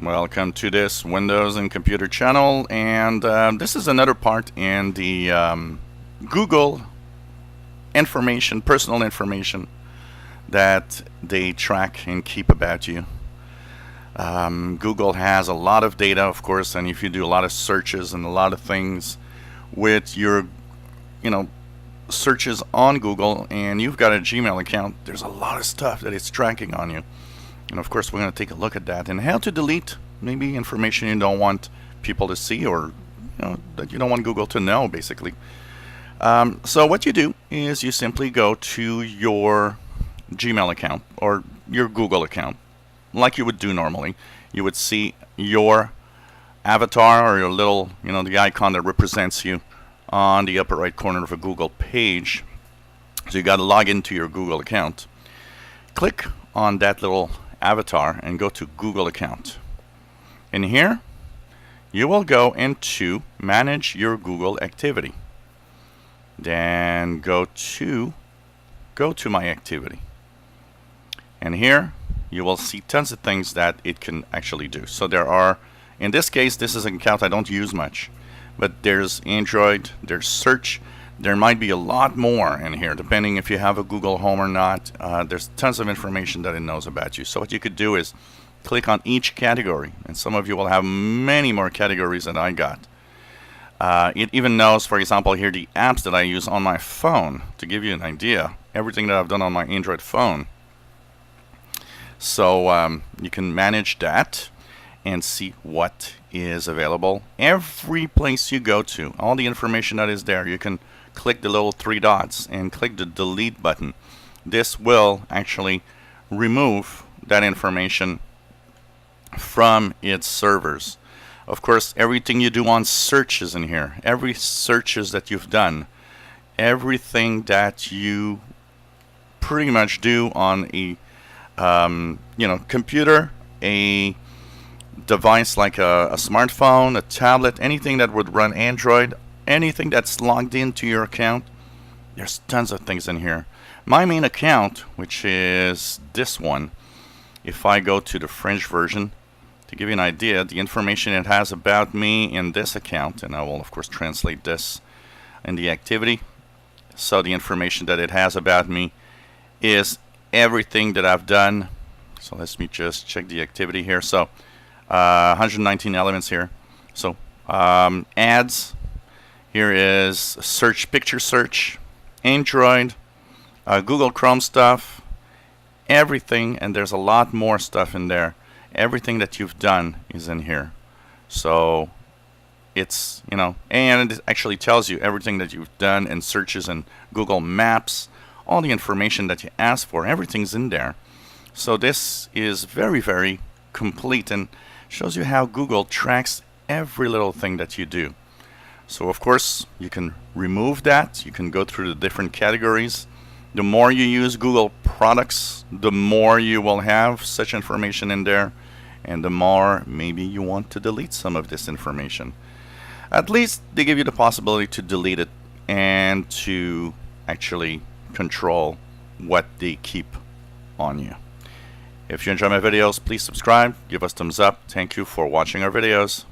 Welcome to this Windows and Computer channel, and this is another part in the Google information, personal information that they track and keep about you. Google has a lot of data, of course, and if you do a lot of searches and a lot of things with your, searches on Google, and you've got a Gmail account, there's a lot of stuff that it's tracking on you. And of course, we're going to take a look at that and how to delete maybe information you don't want people to see, or that you don't want Google to know, basically. So what you do is you simply go to your Gmail account or your Google account, like you would do normally. You would see your avatar or your little, the icon that represents you on the upper right corner of a Google page. So you got to log into your Google account. Click on that little avatar and go to Google account. In here, you will go into manage your Google activity. Then go to my activity. And here you will see tons of things that it can actually do. So there are, in this case, this is an account I don't use much, but there's Android, there's search. There might be a lot more in here, depending if you have a Google Home or not. There's tons of information that it knows about you. So what you could do is click on each category, and some of you will have many more categories than I got. It even knows, for example, here the apps that I use on my phone, to give you an idea, everything that I've done on my Android phone. So you can manage that and see what is available. Every place you go to, all the information that is there, you can click the little three dots and click the delete button. This will actually remove that information from its servers. Of course, everything you do on search is in here. Every searches that you've done, everything that you pretty much do on a computer, a device like a smartphone, a tablet, anything that would run Android, anything that's logged into your account, there's tons of things in here. My main account, which is this one, if I go to the French version, to give you an idea, the information it has about me in this account, and I will of course translate this in the activity. So the information that it has about me is everything that I've done. So let me just check the activity here. So 119 elements here. So ads, here is search, picture search, Android, Google Chrome stuff, everything, and there's a lot more stuff in there. Everything that you've done is in here. So it's, and it actually tells you everything that you've done in searches and Google Maps, all the information that you asked for, everything's in there. So this is very, very complete and shows you how Google tracks every little thing that you do. So of course you can remove that. You can go through the different categories. The more you use Google products, the more you will have such information in there, and the more maybe you want to delete some of this information. At least they give you the possibility to delete it and to actually control what they keep on you. If you enjoy my videos, please subscribe, give us thumbs up. Thank you for watching our videos.